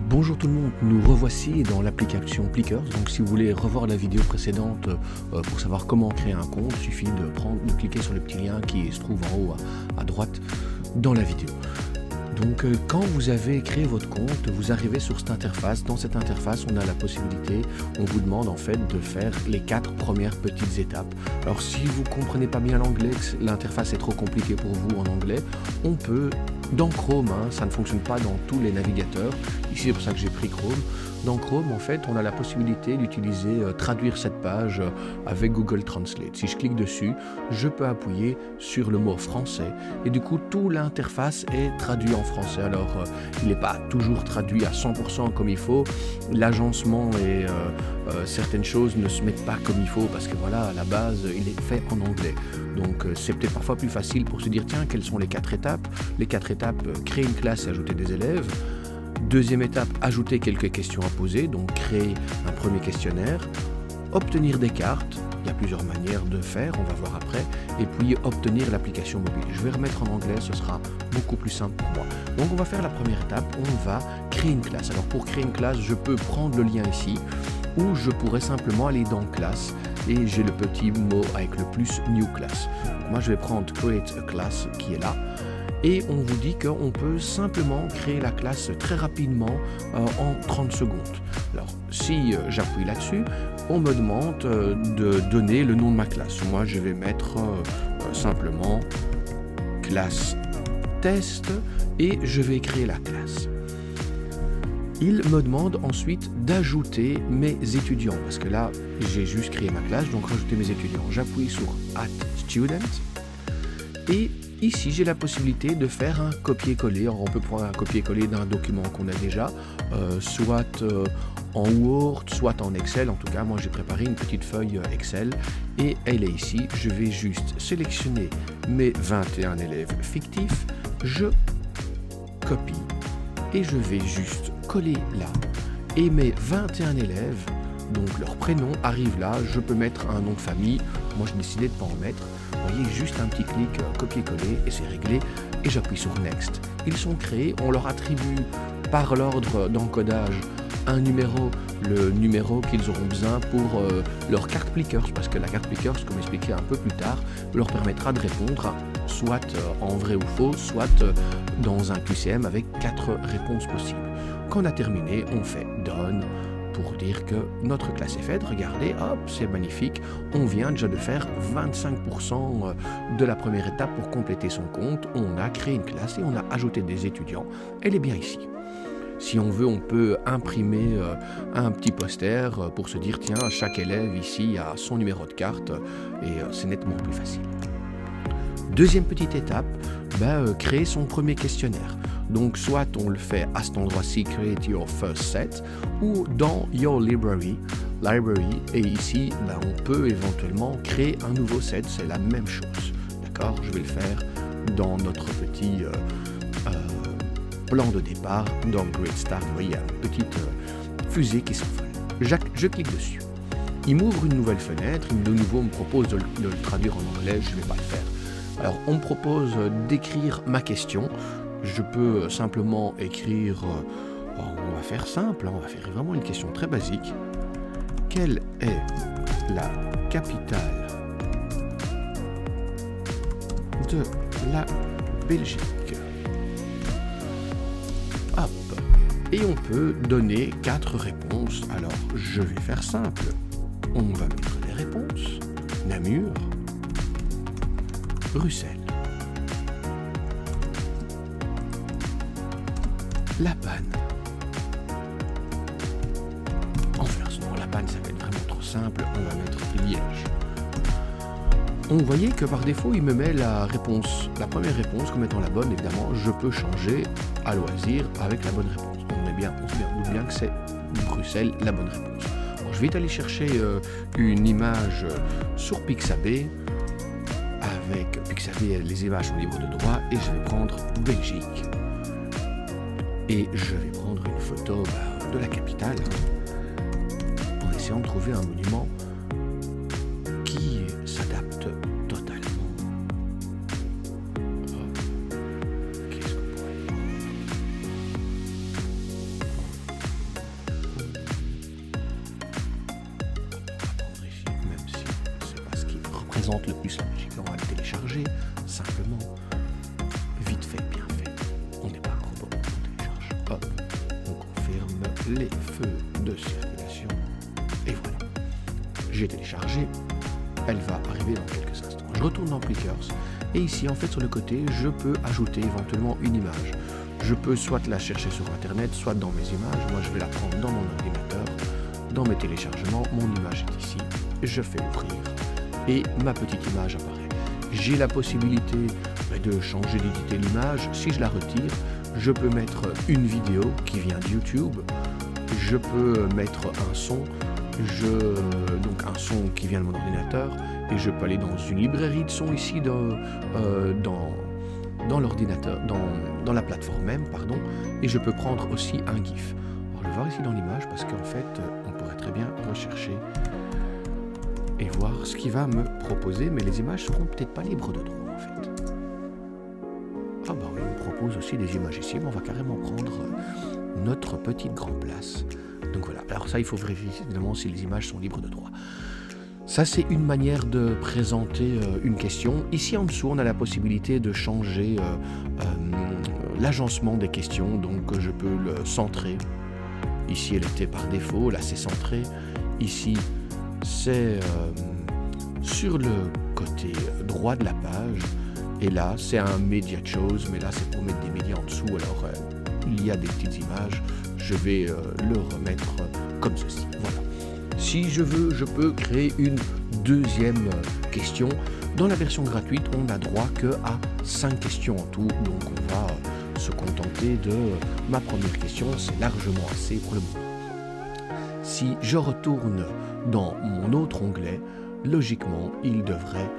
Bonjour tout le monde, nous revoici dans l'application Plickers. Donc si vous voulez revoir la vidéo précédente pour savoir comment créer un compte, il suffit de cliquer sur le petit lien qui se trouve en haut à droite dans la vidéo. Donc quand vous avez créé votre compte, vous arrivez sur cette interface. Dans cette interface, on a la possibilité, on vous demande en fait de faire les 4 premières petites étapes. Alors si vous ne comprenez pas bien l'anglais, que l'interface est trop compliquée pour vous en anglais, on peut, dans Chrome, ça ne fonctionne pas dans tous les navigateurs, ici c'est pour ça que j'ai pris Chrome. Dans Chrome, en fait, on a la possibilité d'utiliser traduire cette page avec Google Translate. Si je clique dessus, je peux appuyer sur le mot français et du coup, toute l'interface est traduite en français. Alors, il n'est pas toujours traduit à 100% comme il faut. L'agencement et certaines choses ne se mettent pas comme il faut parce que voilà, à la base, il est fait en anglais. Donc, c'est peut-être parfois plus facile pour se dire, tiens, quelles sont les 4 étapes? Les 4 étapes, créer une classe et ajouter des élèves. Deuxième étape, ajouter quelques questions à poser, donc créer un premier questionnaire, obtenir des cartes, il y a plusieurs manières de faire, on va voir après, et puis obtenir l'application mobile. Je vais remettre en anglais, ce sera beaucoup plus simple pour moi. Donc on va faire la première étape, on va créer une classe. Alors pour créer une classe, je peux prendre le lien ici, ou je pourrais simplement aller dans classe, et j'ai le petit mot avec le plus new class. Moi je vais prendre create a class qui est là. Et on vous dit qu'on peut simplement créer la classe très rapidement en 30 secondes. Alors si j'appuie là-dessus, on me demande de donner le nom de ma classe. Moi je vais mettre simplement classe test et je vais créer la classe. Il me demande ensuite d'ajouter mes étudiants parce que là j'ai juste créé ma classe, donc rajouter mes étudiants. J'appuie sur Add Student et ici, j'ai la possibilité de faire un copier-coller. Alors, on peut prendre un copier-coller d'un document qu'on a déjà, soit en Word, soit en Excel. En tout cas, moi, j'ai préparé une petite feuille Excel et elle est ici. Je vais juste sélectionner mes 21 élèves fictifs. Je copie et je vais juste coller là. Et mes 21 élèves, donc leur prénom arrive là. Je peux mettre un nom de famille. Moi, j'ai décidé de ne pas en mettre. Vous voyez, juste un petit clic, copier-coller et c'est réglé. Et j'appuie sur Next. Ils sont créés, on leur attribue par l'ordre d'encodage un numéro, le numéro qu'ils auront besoin pour leur carte Plickers. Parce que la carte Plickers, comme expliqué un peu plus tard, leur permettra de répondre soit en vrai ou faux, soit dans un QCM avec 4 réponses possibles. Quand on a terminé, on fait Done. Pour dire que notre classe est faite, regardez, hop, c'est magnifique, on vient déjà de faire 25% de la première étape pour compléter son compte, on a créé une classe et on a ajouté des étudiants, elle est bien ici. Si on veut, on peut imprimer un petit poster pour se dire, tiens, chaque élève ici a son numéro de carte et c'est nettement plus facile. Deuxième petite étape, créer son premier questionnaire. Donc soit on le fait à cet endroit-ci, create your first set, ou dans your library, et ici on peut éventuellement créer un nouveau set, c'est la même chose. D'accord, je vais le faire dans notre petit plan de départ, dans Great Start. Vous voyez, il y a une petite fusée qui s'envole. Je clique dessus. Il m'ouvre une nouvelle fenêtre, de nouveau me propose de le traduire en anglais, je ne vais pas le faire. Alors on me propose d'écrire ma question. Je peux simplement écrire, on va faire simple, on va faire vraiment une question très basique. Quelle est la capitale de la Belgique? Hop. Et on peut donner 4 réponses. Alors, je vais faire simple. On va mettre les réponses. Namur, Bruxelles, La Panne, Anvers. Non, La Panne, ça va être vraiment trop simple. On va mettre Liège. On voyait que par défaut, il me met la première réponse comme étant la bonne. Évidemment, je peux changer à loisir avec la bonne réponse. On doute bien que c'est Bruxelles la bonne réponse. Alors, je vais aller chercher une image sur Pixabay. Avec Pixabay, les images sont libres de droit et je vais prendre Belgique. Et je vais prendre une photo de la capitale en essayant de trouver un monument qui s'adapte totalement. Qu'est-ce qu'on pourrait représente le plus la Belgique. On va le télécharger, simplement, vite fait, bien fait. On n'est pas un robot, on télécharge. Hop, on confirme les feux de circulation. Et voilà, j'ai téléchargé. Elle va arriver dans quelques instants. Je retourne dans Plickers. Et ici, en fait, sur le côté, je peux ajouter éventuellement une image. Je peux soit la chercher sur Internet, soit dans mes images. Moi, je vais la prendre dans mon ordinateur. Dans mes téléchargements, mon image est ici. Je fais ouvrir et ma petite image apparaît. J'ai la possibilité de changer d'éditer l'image. Si je la retire, je peux mettre une vidéo qui vient de YouTube. Je peux mettre un son, donc un son qui vient de mon ordinateur. Et je peux aller dans une librairie de son ici dans l'ordinateur, dans la plateforme même, pardon, et je peux prendre aussi un GIF. Alors, je vais voir ici dans l'image parce qu'en fait, on pourrait très bien rechercher et voir ce qu'il va me proposer, mais les images seront peut-être pas libres de droit en fait. Ah bah oui, on me propose aussi des images ici, mais on va carrément prendre notre petite grande place. Donc voilà, alors ça il faut vérifier évidemment si les images sont libres de droit. Ça, c'est une manière de présenter une question. Ici, en dessous, on a la possibilité de changer l'agencement des questions. Donc, je peux le centrer. Ici, elle était par défaut. Là, c'est centré. Ici, c'est sur le côté droit de la page. Et là, c'est un Media Choose. Mais là, c'est pour mettre des médias en dessous. Alors, il y a des petites images. Je vais le remettre comme ceci. Voilà. Si je veux, je peux créer une deuxième question. Dans la version gratuite, on n'a droit que à 5 questions en tout. Donc on va se contenter de ma première question. C'est largement assez pour le moment. Si je retourne dans mon autre onglet, logiquement, il devrait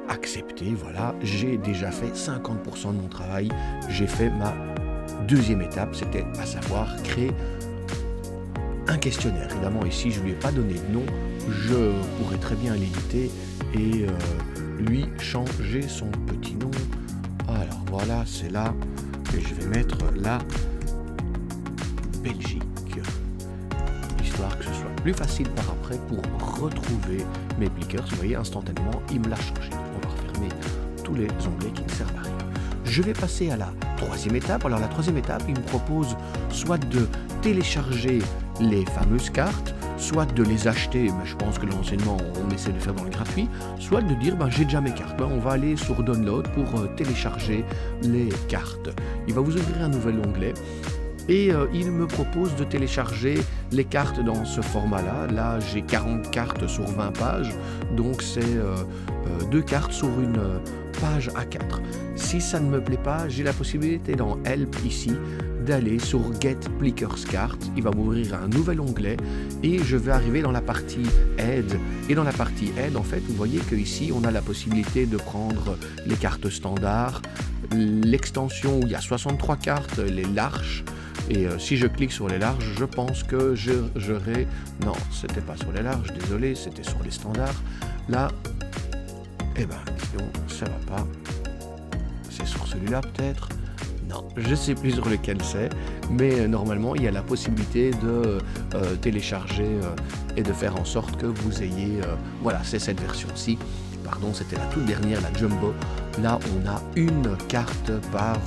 accepter. Voilà, j'ai déjà fait 50% de mon travail. J'ai fait ma deuxième étape, c'était à savoir créer un questionnaire. Évidemment, ici, je ne lui ai pas donné de nom. Je pourrais très bien l'éditer et lui changer son petit nom. Alors voilà, c'est là. Et je vais mettre la Belgique. Histoire que ce soit plus facile par après pour retrouver mes Plickers. Vous voyez, instantanément, il me l'a changé. On va refermer tous les onglets qui ne servent à rien. Je vais passer à la troisième étape. Alors la troisième étape, il me propose soit de télécharger les fameuses cartes, soit de les acheter, mais je pense que l'enseignement on essaie de faire dans le gratuit, soit de dire j'ai déjà mes cartes, on va aller sur Download pour télécharger les cartes. Il va vous ouvrir un nouvel onglet et il me propose de télécharger les cartes dans ce format-là. Là, j'ai 40 cartes sur 20 pages, donc c'est 2 cartes sur une page A4. Si ça ne me plaît pas, j'ai la possibilité dans Help ici d'aller sur Get Plickers Card. Il va m'ouvrir un nouvel onglet et je vais arriver dans la partie Aide. Et dans la partie Aide, en fait, vous voyez qu'ici, on a la possibilité de prendre les cartes standards, l'extension où il y a 63 cartes, les larges. Et si je clique sur les larges, je pense que j'aurai... Non, c'était pas sur les larges, désolé, c'était sur les standards. Là, eh ben, disons, ça va pas. C'est sur celui-là peut-être. Non, je ne sais plus sur lequel c'est, mais normalement, il y a la possibilité de télécharger et de faire en sorte que vous ayez... voilà, c'est cette version-ci. Pardon, c'était la toute dernière, la Jumbo. Là, on a une carte par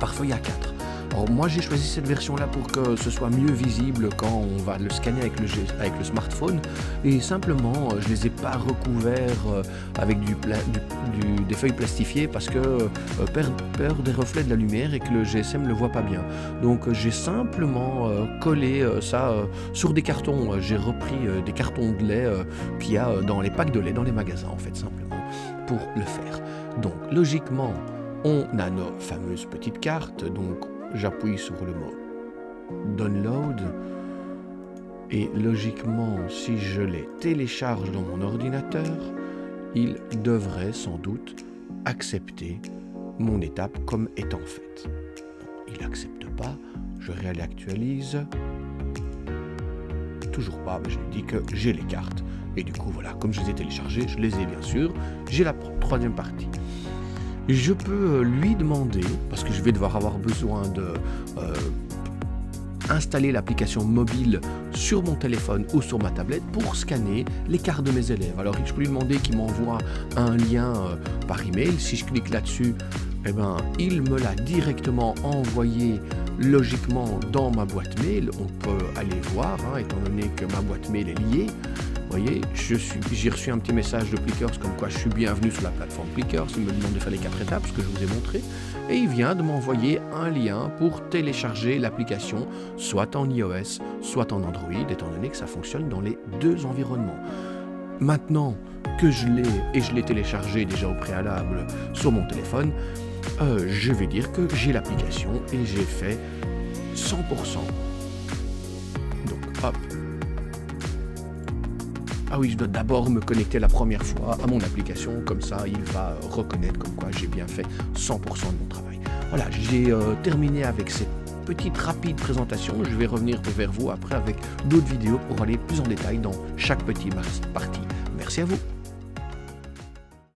feuille A4. Alors moi j'ai choisi cette version là pour que ce soit mieux visible quand on va le scanner avec le smartphone, et simplement je les ai pas recouverts avec des feuilles plastifiées parce que peur des reflets de la lumière et que le GSM ne le voit pas bien. Donc j'ai simplement collé ça sur des cartons. J'ai repris des cartons de lait qu'il y a dans les packs de lait dans les magasins en fait, simplement pour le faire. Donc logiquement on a nos fameuses petites cartes, donc j'appuie sur le mot Download et logiquement, si je les télécharge dans mon ordinateur, il devrait sans doute accepter mon étape comme étant faite. Bon, il n'accepte pas, je réactualise, toujours pas, mais je lui dis que j'ai les cartes. Et du coup, voilà, comme je les ai téléchargées, je les ai bien sûr, j'ai la troisième partie. Je peux lui demander, parce que je vais devoir avoir besoin de installer l'application mobile sur mon téléphone ou sur ma tablette pour scanner les cartes de mes élèves. Alors je peux lui demander qu'il m'envoie un lien par email. Si je clique là-dessus, eh ben, il me l'a directement envoyé logiquement dans ma boîte mail. On peut aller voir, étant donné que ma boîte mail est liée. Vous voyez, j'ai reçu un petit message de Plickers comme quoi je suis bienvenu sur la plateforme Plickers. Il me demande de faire les 4 étapes, ce que je vous ai montré. Et il vient de m'envoyer un lien pour télécharger l'application, soit en iOS, soit en Android, étant donné que ça fonctionne dans les 2 environnements. Maintenant que je l'ai téléchargé déjà au préalable sur mon téléphone, je vais dire que j'ai l'application et j'ai fait 100%. Donc hop. Ah oui, je dois d'abord me connecter la première fois à mon application, comme ça il va reconnaître comme quoi j'ai bien fait 100% de mon travail. Voilà, j'ai terminé avec cette petite rapide présentation. Je vais revenir vers vous après avec d'autres vidéos pour aller plus en détail dans chaque petite partie. Merci à vous.